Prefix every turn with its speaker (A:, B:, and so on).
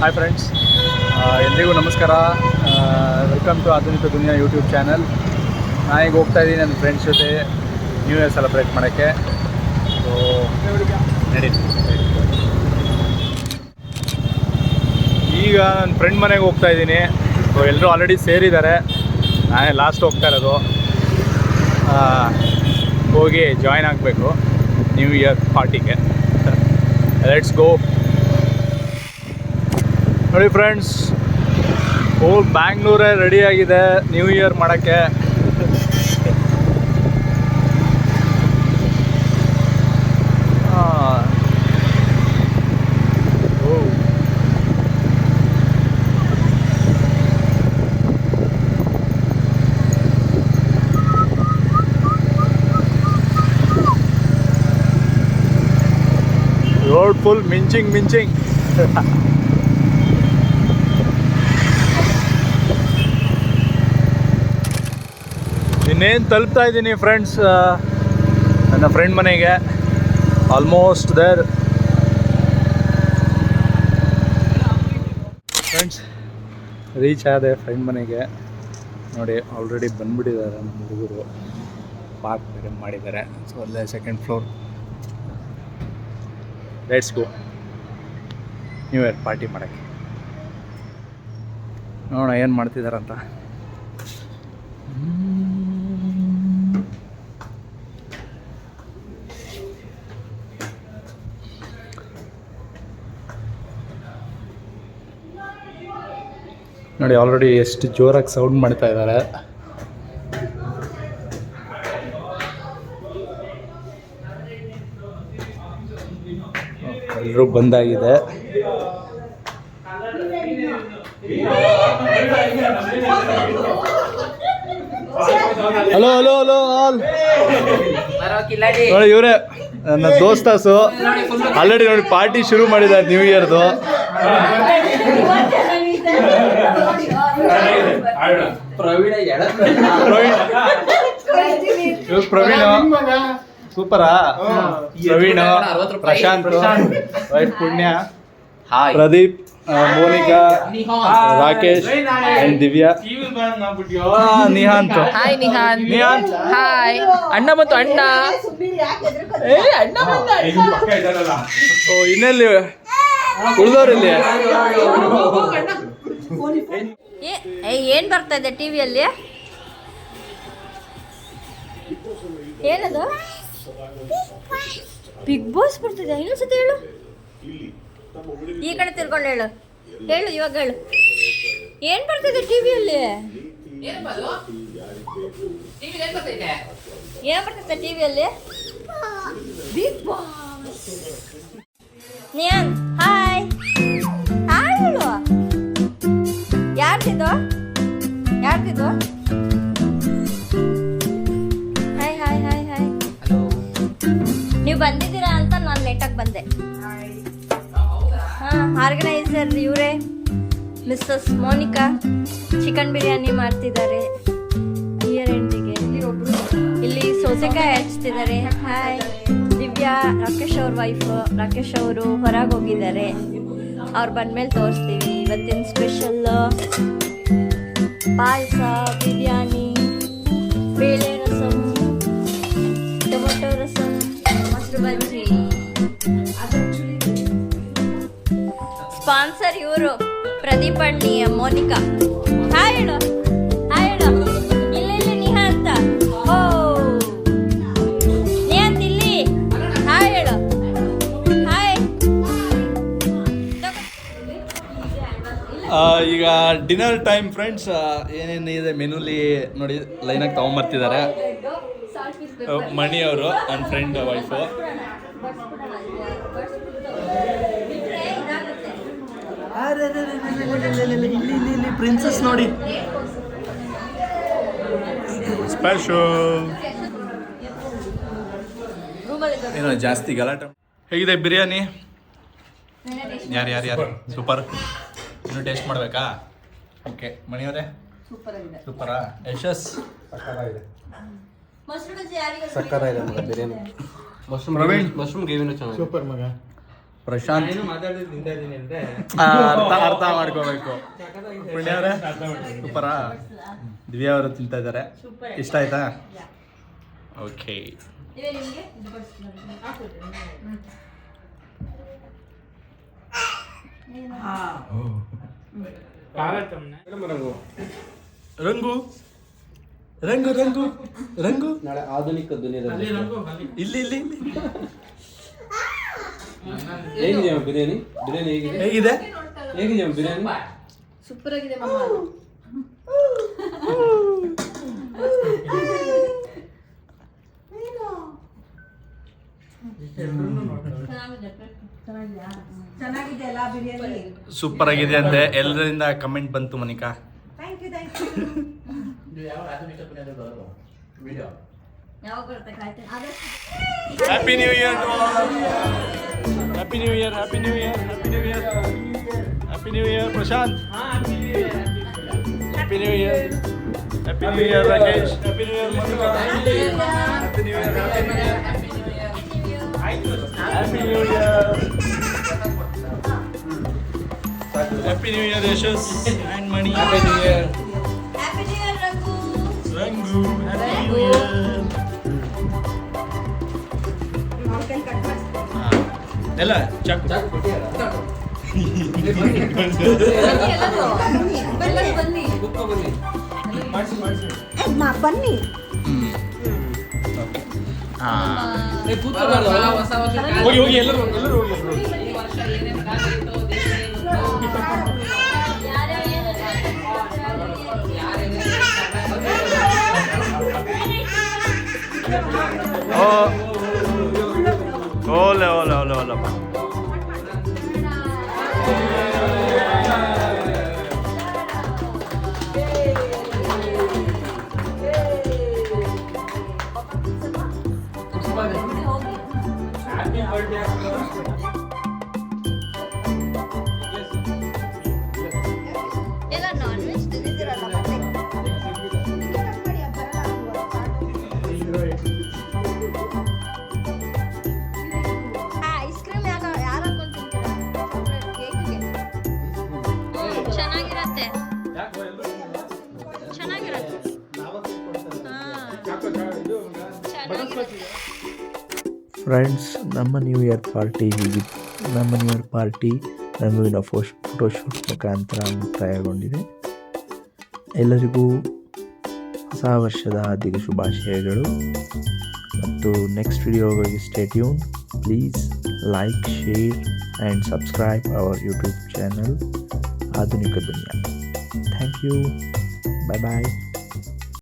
A: Hi friends, ಎಲ್ರಿಗೂ ನಮಸ್ಕಾರ. Welcome to ಆಧುನಿಕ ದುನಿಯಾ ಯೂಟ್ಯೂಬ್ ಚಾನಲ್. ನಾನೀಗ ಹೋಗ್ತಾ ಇದ್ದೀನಿ ನನ್ನ ಫ್ರೆಂಡ್ಸ್ ಜೊತೆ ನ್ಯೂ ಇಯರ್ ಸೆಲೆಬ್ರೇಟ್ ಮಾಡೋಕ್ಕೆ. ಸೊ ನಡೀತಿ. ಈಗ ನನ್ನ ಫ್ರೆಂಡ್ ಮನೆಗೆ ಹೋಗ್ತಾ ಇದ್ದೀನಿ. ಸೊ ಎಲ್ಲರೂ ಆಲ್ರೆಡಿ ಸೇರಿದ್ದಾರೆ, ನಾನೇ ಲಾಸ್ಟ್ ಹೋಗ್ತಾ ಇರೋದು. ಹೋಗಿ ಜಾಯ್ನ್ ಆಗಬೇಕು ನ್ಯೂ ಇಯರ್ ಪಾರ್ಟಿಗೆ. Let's go. ನೋಡಿ ಫ್ರೆಂಡ್ಸ್, ಹೋಲ್ ಬ್ಯಾಂಗ್ಳೂರೇ ರೆಡಿಯಾಗಿದೆ ನ್ಯೂ ಇಯರ್ ಮಾಡೋಕ್ಕೆ. ರೋಡ್ ಫುಲ್ ಮಿಂಚಿಂಗ್ ಇನ್ನೇನು ತಲುಪ್ತಾ ಇದ್ದೀನಿ ಫ್ರೆಂಡ್ಸ್, ನನ್ನ ಫ್ರೆಂಡ್ ಮನೆಗೆ. ಆಲ್ಮೋಸ್ಟ್ ದೇರ್ ಫ್ರೆಂಡ್ಸ್, ರೀಚ್ ಆದೆ ಫ್ರೆಂಡ್ ಮನೆಗೆ. ನೋಡಿ ಆಲ್ರೆಡಿ ಬಂದುಬಿಟ್ಟಿದ್ದಾರೆ ನಮ್ಮ ಹುಡುಗರು, ಪಾರ್ಕ್ ಬೇರೆ ಮಾಡಿದ್ದಾರೆ. ಸೊ ಅಲ್ಲೇ second floor. Let's go new year party ಮಾಡೋಕ್ಕೆ. ನೋಡೋಣ ಏನು ಮಾಡ್ತಿದ್ದಾರಂತ. ನೋಡಿ ಆಲ್ರೆಡಿ ಎಷ್ಟು ಜೋರಾಗಿ ಸೌಂಡ್ ಮಾಡ್ತಾ ಇದ್ದಾರೆ. ಎಲ್ಲರೂ ಬಂದಾಗಿದೆ. Hello hello hello all. ನೋಡಿ ಇವರೇ ನನ್ನ ದೋಸ್ತಾಸು. ಆಲ್ರೆಡಿ ನೋಡಿ ಪಾರ್ಟಿ ಶುರು ಮಾಡಿದ್ದಾರೆ ನ್ಯೂ ಇಯರ್ದು. ಪ್ರವೀಣ್ ಸೂಪರಾ. Praveen, Prashanth, wife Punya, Pradeep, Monica, Rakesh and Divya, Nihanth.
B: Hi Nihanth. Hi ಅಣ್ಣ ಮತ್ತು ಅಣ್ಣ.
A: ಇನ್ನೆಲ್ಲಿ ಉಳಿದವ್ರಲ್ಲಿ
B: ಏನ್ ಬರ್ತಾ ಇದೆ ಟಿವಿಯಲ್ಲಿ? ಏನದು? ಬಿಗ್ ಬಾಸ್ ಬರ್ತಿದೆ. ಇನ್ನೊಂದ್ಸತಿ ಹೇಳು, ಈ ಕಡೆ ತಿರ್ಕೊಂಡು ಹೇಳು. ಇವಾಗ ಹೇಳು, ಏನ್ ಬರ್ತಿದೆ ಟಿವಿಯಲ್ಲಿ? ಏನ್ ಬರ್ತಿದೆ ಟಿವಿಯಲ್ಲಿ? Bigg Boss. Niyan hi. Hi ಹೇಳು. ಯಾರ್ದಿದ್ದು? Hi hi hi hi. ನೀವು ಬಂದಿದ್ದೀರಾ ಅಂತ ನಾನು ಲೇಟಾಗಿ ಬಂದೆ. ಆರ್ಗನೈಸರ್ ಇವರೇ, ಮಿಸ್ಸಸ್ ಮೋನಿಕಾ. ಚಿಕನ್ ಬಿರಿಯಾನಿ ಮಾಡ್ತಿದ್ದಾರೆ ಇಯರ್ ಎಂಡಿಗೆ. ಇಲ್ಲಿ ಸೌತೆಕಾಯಿ ಹಚ್ತಿದ್ದಾರೆ. ಹಾಯ್ ದಿವ್ಯಾ, ರಾಕೇಶ್ ಅವ್ರ ವೈಫ್. ರಾಕೇಶ್ ಅವರು ಹೊರಗೆ ಹೋಗಿದ್ದಾರೆ, ಅವ್ರು ಬಂದ್ಮೇಲೆ ತೋರಿಸ್ತೀವಿ. ಇವತ್ತಿನ ಸ್ಪೆಷಲ್ ಪಾಯಸ, ಬಿರಿಯಾನಿ, ಬೇಳೆ ರಸಮ್, ಟೊಮೊಟೊ ರಸಮ್, ಮೊಸರು ಬಜ್ಜಿ. ಸ್ಪಾನ್ಸರ್ ಇವರು ಪ್ರದೀಪ್ ಅಣ್ಣಿ, ಮೋನಿಕಾ. ಹಾಯ್ ಹೇಳು. ಇಲ್ಲಿ ನಿಹಾಂತ. ಓ ನಿಹಾಂತ್ ಇಲ್ಲಿ. ಹಾಯ್ ಹೇಳು. ಹಾಯ್.
A: ಈಗ ಡಿನ್ನರ್ ಟೈಮ್ ಫ್ರೆಂಡ್ಸ್. ಏನೇನಿದೆ ಮೆನುಲಿ ನೋಡಿ, ಲೈನಾಗಿ ತೊಗೊಂಬರ್ತಿದ್ದಾರೆ. ಮಣಿ ಅವರು ನನ್ನ ಫ್ರೆಂಡ್ ವೈಫು. ಇಲ್ಲಿ ಪ್ರಿನ್ಸಸ್ ನೋಡಿ, ಸ್ಪೆಷಲ್. ಏನೋ ಜಾಸ್ತಿ ಗಲಾಟೆ. ಹೇಗಿದೆ ಬಿರಿಯಾನಿ? ಯಾರು ಸೂಪರ್. ಇನ್ನು ಟೇಸ್ಟ್ ಮಾಡಬೇಕಾ? ಓಕೆ ಮಣಿಯವರೇ, ಸೂಪರಾ? ಯಶಸ್
C: ಸಕ್ಕತ್ತಾಗಿದೆ ಮಗ ಬಿರಿಯಾನಿ. ಮಶ್ರೂಮ್ ಗ್ರೇವಿನೂ ಚೆನ್ನಾಗಿದೆ.
A: ಸೂಪರ್ ಮಗ. ಪ್ರಶಾಂತ್ ಅರ್ಥ ಮಾಡ್ಕೋಬೇಕು. ಪುಣ್ಯ ಅವರೇ ಸೂಪರಾ? ದಿವ್ಯಾ ಅವರು ತಿಂತಾ ಇದ್ದಾರೆ. ಇಷ್ಟ ಆಯ್ತಾ? ಓಕೆ. ರಂಗು ರಂಗು ರಂಗು ರಂಗು
C: ನಾಳೆ ಆಧುನಿಕ ದುನಿಯಾದಲ್ಲಿ
A: ಇಲ್ಲಿ ಇಲ್ಲಿ
C: ಹೇಗಿದೆ ಬಿರಿಯಾನಿ? ಬಿರಿಯಾನಿ ಹೇಗಿದೆ?
A: ಹೇಗಿದೆ?
C: ಹೇಗಿದೆ ಬಿರಿಯಾನಿ?
B: ಸೂಪರ್ ಆಗಿದೆ ಮಮ್ಮ.
D: ಚೆನ್ನಾಗಿದೆ ಅಲ್ಲ ಬಿರಿಯಾನಿ?
A: ಸೂಪರ್ ಆಗಿದೆ ಅಂತೆ ಎಲ್ಲರಿಂದ ಕಮೆಂಟ್ ಬಂತು ಮನಿಕಾ.
D: ಥ್ಯಾಂಕ್ ಯು
B: ಯಾವಾಗ ಬರುತ್ತೆ ಕಾಯ್ತಾ?
A: Happy new year to all. Happy new year, happy new year, happy new year, happy new year Prashant. Happy new year, happy new year Rakesh, happy new year Manika, happy new year, happy new year, happy new year, happy new year Yashas and Mani. Happy new year.
B: Happy new year Rangu.
A: Rangu happy new year. ಎಲ್ಲ ಚಾಕು
B: ಬನ್ನಿ ಬನ್ನಿ.
D: ಬನ್ನಿ
A: ಹೋಗಿ ಹೋಗಿ ಎಲ್ಲರೂ ಎಲ್ಲರೂ ಹೋಗಿ ಓಲೆ ಓಲೆ ಓಲೆ ಓಲಪ್ಪ.
B: ಎಲ್ಲ ನಾನ್ ವೆಜ್ ತಿಂದಿದ್ದೀರಲ್ಲ ಮತ್ತೆ. ಐಸ್ ಕ್ರೀಮ್ ಯಾರು ಹಾಕೊಂಡು ತಿಂತೀರಾ? ಕೇಕ್ಗೆ ಚೆನ್ನಾಗಿರತ್ತೆ, ಚೆನ್ನಾಗಿರತ್ತೆ.
E: ಫ್ರೆಂಡ್ಸ್, ನಮ್ಮ ನ್ಯೂ ಇಯರ್ ಪಾರ್ಟಿ ಹೀಗಿತ್ತು. ನಮ್ಮ ನ್ಯೂ ಇಯರ್ ಪಾರ್ಟಿ ರಂಗುವಿನ ಫೋಟೋಶೂಟ್ ಮುಖಾಂತರ ಮುಕ್ತಾಯಗೊಂಡಿದೆ. ಎಲ್ಲರಿಗೂ ಹೊಸ ವರ್ಷದ ಹಾರ್ದಿಕ ಶುಭಾಶಯಗಳು. ಮತ್ತು ನೆಕ್ಸ್ಟ್ ವಿಡಿಯೋಗಳಿಗೆ stay tune. Please like, share and subscribe our YouTube channel ಆಧುನಿಕ ದುನಿಯಾ. Thank you. Bye bye.